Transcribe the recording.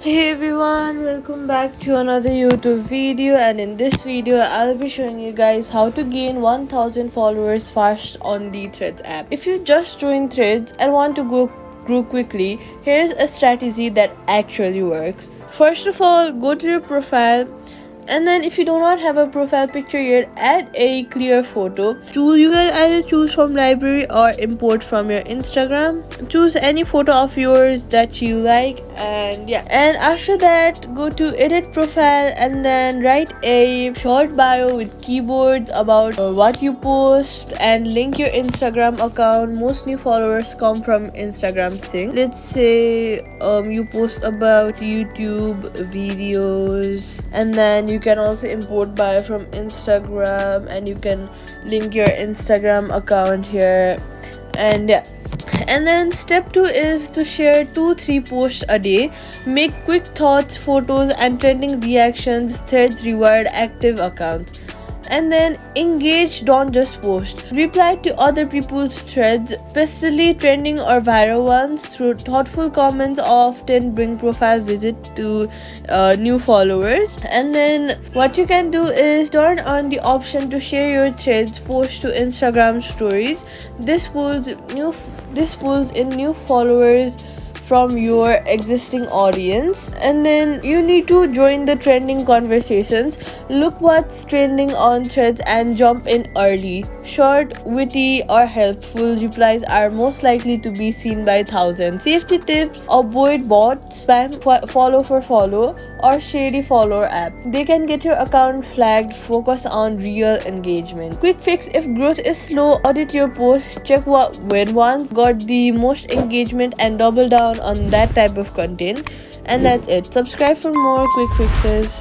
Hey everyone, welcome back to another YouTube video, and in this video I'll be showing you guys how to gain 1000 followers fast on the Threads app. If you just joined Threads and want to grow quickly, here's a strategy that actually works. First of all, go to your profile, and then if you do not have a profile picture yet, add a clear photo. You can either choose from library or import from your Instagram. Choose any photo of yours that you like, and yeah, and after that go to edit profile and then write a short bio with keywords about what you post and link your Instagram account. Most new followers come from Instagram sync. Let's say you post about YouTube videos, and then you can also import bio from Instagram, and you can link your Instagram account here. And yeah, and then step 2 is to share 2-3 posts a day. Make quick thoughts, photos, and trending reactions. Threads reward active accounts. And then engage, don't just post. Reply to other people's threads, especially trending or viral ones. Through thoughtful comments often bring profile visit to new followers. And then what you can do is turn on the option to share your threads post to Instagram stories. This pulls in new followers from your existing audience. And then you need to join the trending conversations. Look what's trending on Threads and jump in early. Short, witty, or helpful replies are most likely to be seen by thousands. Safety tips: avoid bots, spam, follow for follow, or shady follower app. They can get your account flagged. Focus on real engagement. Quick fix: if growth is slow, audit your posts, check when ones got the most engagement and double down on that type of content. And that's it. Subscribe for more quick fixes.